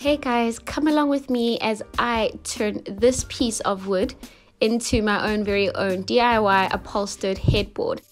Okay guys, come along with me as I turn this piece of wood into my own very own DIY upholstered headboard.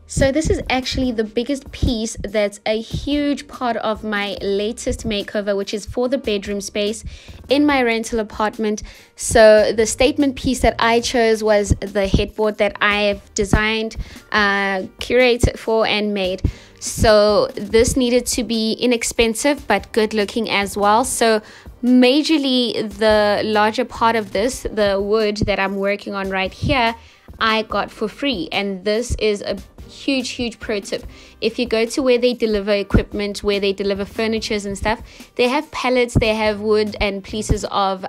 So this is actually the biggest piece that's a huge part of my latest makeover, which is for the bedroom space in my rental apartment. So the statement piece that I chose was the headboard that I've designed, curated for and made. So this needed to be inexpensive but good looking as well. So majorly the larger part of this, the wood that I'm working on right here, I got for free. And this is a huge pro tip. If you go to where they deliver equipment, where they deliver furnitures and stuff, they have pallets, they have wood and pieces of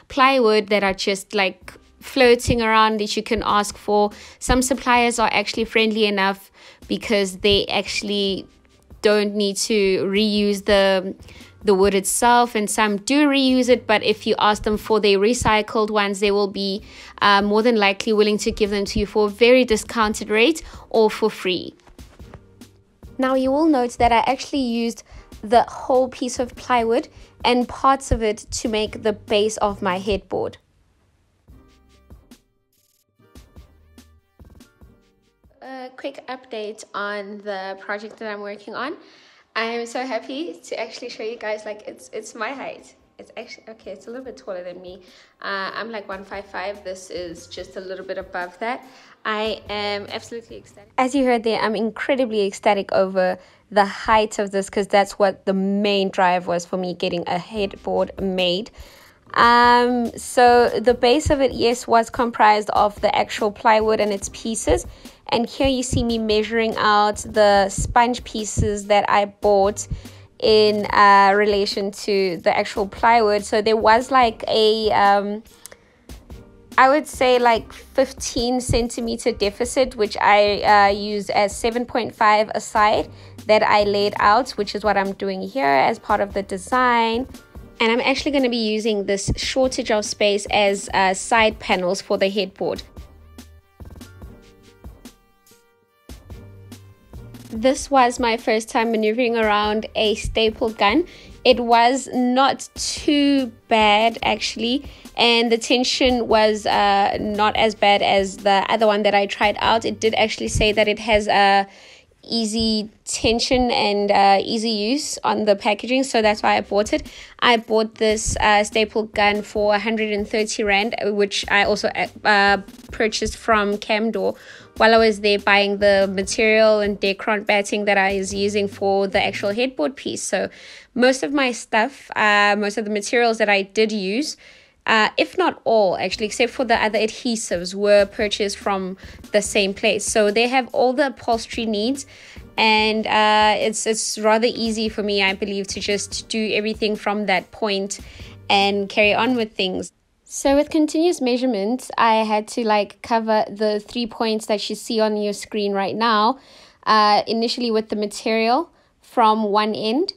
plywood that are just like floating around that you can ask for. Some suppliers are actually friendly enough because they actually don't need to reuse the wood itself, and some do reuse it, but if you ask them for their recycled ones, they will be more than likely willing to give them to you for a very discounted rate or for free. Now you will note that I actually used the whole piece of plywood and parts of it to make the base of my headboard. A quick update on the project that I'm working on. I am so happy to actually show you guys, like, it's my height. It's actually, okay, it's a little bit taller than me. I'm like 155. This is just a little bit above that. I am absolutely ecstatic. As you heard there, I'm incredibly ecstatic over the height of this because that's what the main drive was for me getting a headboard made. So the base of it, yes, was comprised of the actual plywood and its pieces. And here you see me measuring out the sponge pieces that I bought in relation to the actual plywood. So there was like a, I would say like 15 centimeter deficit, which I used as 7.5 aside that I laid out, which is what I'm doing here as part of the design. And I'm actually going to be using this shortage of space as side panels for the headboard. This was my first time maneuvering around a staple gun. It was not too bad actually, and the tension was not as bad as the other one that I tried out. It did actually say that it has easy tension and easy use on the packaging, so that's why I bought it. I bought this staple gun for 130 Rand, which I also purchased from Chamdor while I was there buying the material and Decron batting that I was using for the actual headboard piece. So most of my stuff, most of the materials that I did use, if not all actually, except for the other adhesives, were purchased from the same place. So they have all the upholstery needs, and it's rather easy for me, I believe, to just do everything from that point and carry on with things. So with continuous measurements, I had to like cover the 3 points that you see on your screen right now, initially with the material from one end,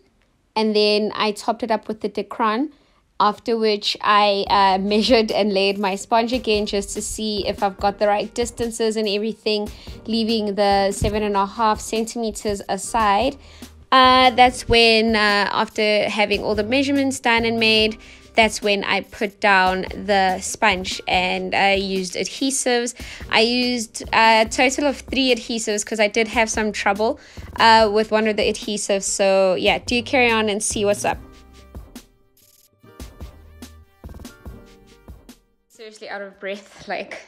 and then I topped it up with the Decron. After which I measured and laid my sponge again just to see if I've got the right distances and everything, leaving the 7.5 centimeters aside. That's when, after having all the measurements done and made, that's when I put down the sponge and I used adhesives. I used a total of 3 adhesives because I did have some trouble with one of the adhesives. So yeah, do carry on and see what's up. Seriously out of breath, like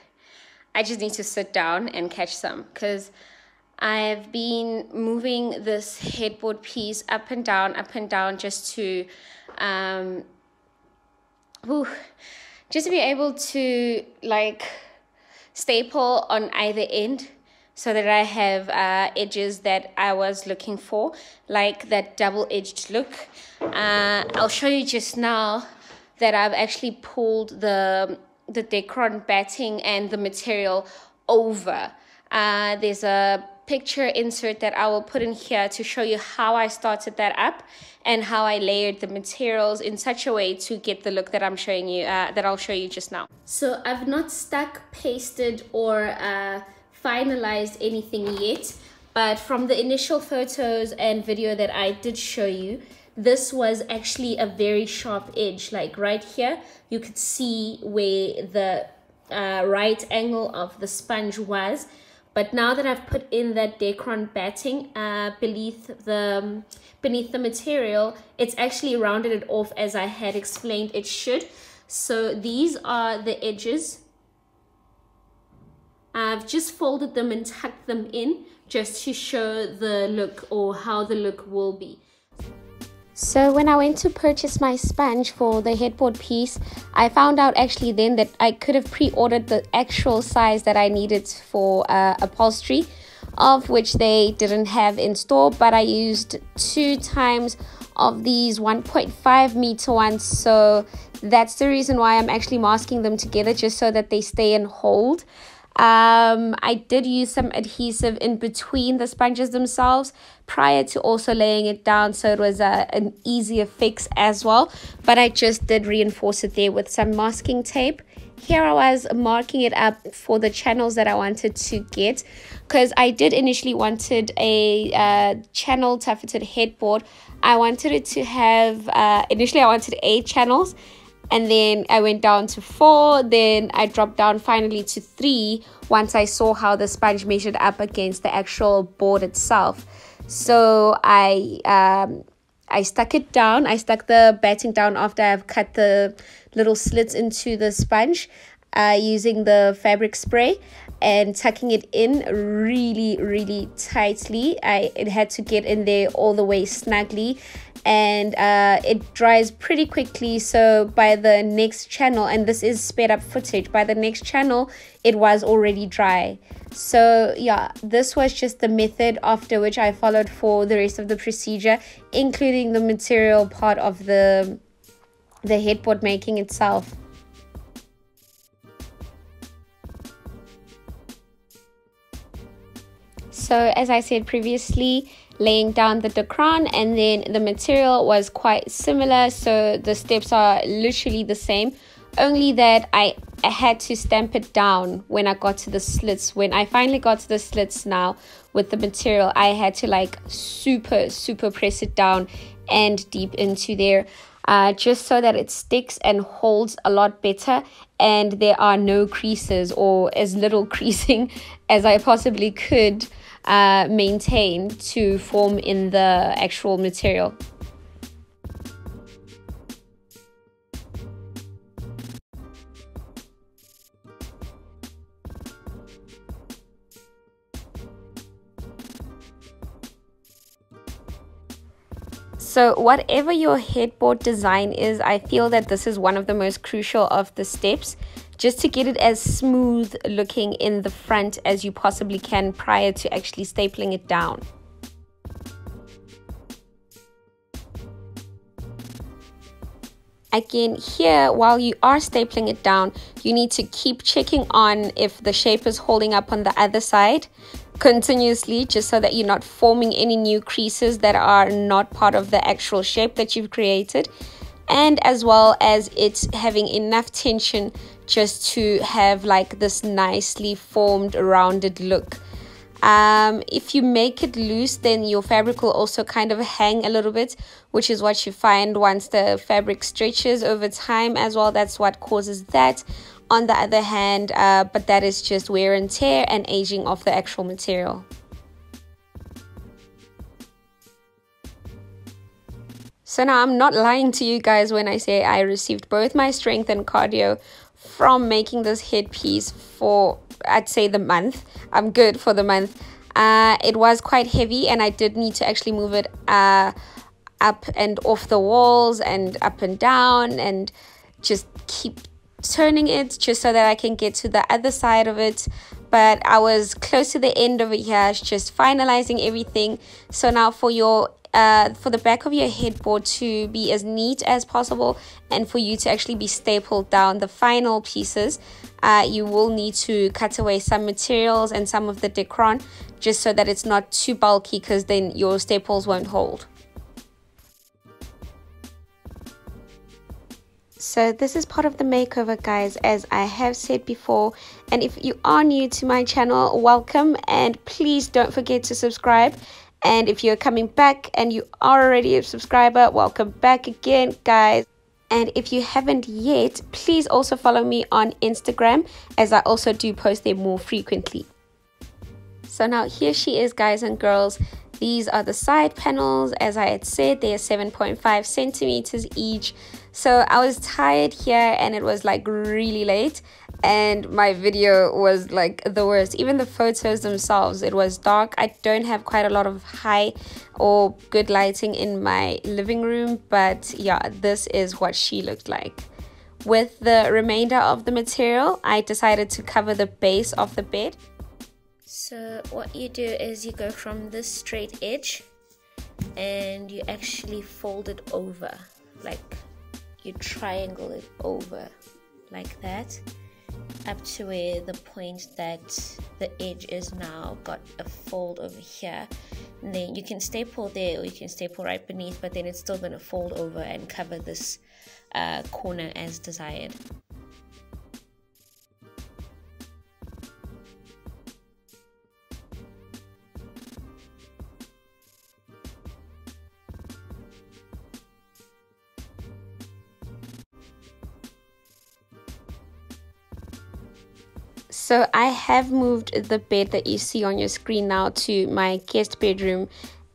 I just need to sit down and catch some, because I've been moving this headboard piece up and down just to just to be able to like staple on either end so that I have edges that I was looking for, like that double-edged look. I'll show you just now that I've actually pulled the Decron batting and the material over. There's a picture insert that I will put in here to show you how I started that up and how I layered the materials in such a way to get the look that I'm showing you, that I'll show you just now. So I've not stuck, pasted, or finalized anything yet, but from the initial photos and video that I did show you, this was actually a very sharp edge. Like right here, you could see where the right angle of the sponge was. But now that I've put in that Decron batting beneath the material, it's actually rounded it off as I had explained it should. So these are the edges. I've just folded them and tucked them in just to show the look, or how the look will be. So when I went to purchase my sponge for the headboard piece, I found out actually then that I could have pre-ordered the actual size that I needed for upholstery, of which they didn't have in store, but I used 2 times of these 1.5 meter ones. So that's the reason why I'm actually masking them together, just so that they stay and hold. I did use some adhesive in between the sponges themselves prior to also laying it down, so it was an easier fix as well, but I just did reinforce it there with some masking tape. Here I was marking it up for the channels that I wanted to get, because I did initially wanted a channel tufted headboard. I wanted it to have initially I wanted 8 channels, and then I went down to 4, then I dropped down finally to 3 once I saw how the sponge measured up against the actual board itself. So I stuck it down. I stuck the batting down after I've cut the little slits into the sponge using the fabric spray and tucking it in really tightly. It had to get in there all the way snugly, and it dries pretty quickly. So by the next channel, and this is sped up footage, by the next channel it was already dry. So yeah, this was just the method after which I followed for the rest of the procedure, including the material part of the headboard making itself. So as I said previously, laying down the Decron, and then the material was quite similar, so the steps are literally the same, only that I had to stamp it down when I got to the slits. When I finally got to the slits now with the material, I had to like super press it down and deep into there, just so that it sticks and holds a lot better, and there are no creases, or as little creasing as I possibly could maintain to form in the actual material. So whatever your headboard design is, I feel that this is one of the most crucial of the steps, just to get it as smooth looking in the front as you possibly can prior to actually stapling it down. Again, here, while you are stapling it down, you need to keep checking on if the shape is holding up on the other side continuously, just so that you're not forming any new creases that are not part of the actual shape that you've created, and as well as it's having enough tension just to have like this nicely formed rounded look. If you make it loose, then your fabric will also kind of hang a little bit, which is what you find once the fabric stretches over time as well. That's what causes that. On the other hand, but that is just wear and tear and aging of the actual material. So now I'm not lying to you guys when I say I received both my strength and cardio from making this headpiece for, I'd say, the month. I'm good for the month. It was quite heavy, and I did need to actually move it up and off the walls and up and down, and just keep turning it just so that I can get to the other side of it. But I was close to the end of it here, just finalizing everything. So now for your for the back of your headboard to be as neat as possible, and for you to actually be stapled down the final pieces, you will need to cut away some materials and some of the Decron, just so that it's not too bulky, because then your staples won't hold. So this is part of the makeover, guys, as I have said before. And if you are new to my channel, welcome, and please don't forget to subscribe And if you're coming back and you are already a subscriber, welcome back again, guys. And if you haven't yet, please also follow me on Instagram, as I also do post there more frequently. So now here she is, guys and girls. These are the side panels. As I had said, they are 7.5 centimeters each. So I was tired here and it was like really late, and my video was like the worst. Even the photos themselves, it was dark. I don't have quite a lot of high or good lighting in my living room, but yeah, this is what she looked like. With the remainder of the material, I decided to cover the base of the bed. So what you do is you go from this straight edge and you actually fold it over, like you triangle it over like that, up to where the point that the edge is now got a fold over here. And then you can staple there or you can staple right beneath, but then it's still going to fold over and cover this corner as desired. So I have moved the bed that you see on your screen now to my guest bedroom,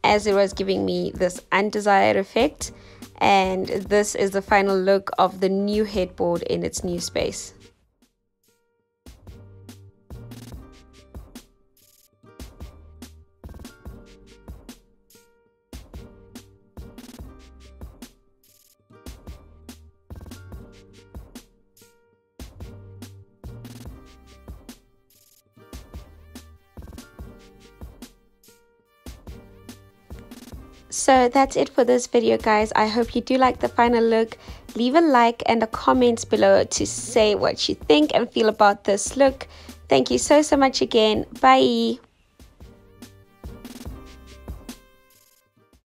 as it was giving me this undesired effect. And this is the final look of the new headboard in its new space. So that's it for this video, guys. I hope you do like the final look. Leave a like and a comment below to say what you think and feel about this look. Thank you so much again. Bye.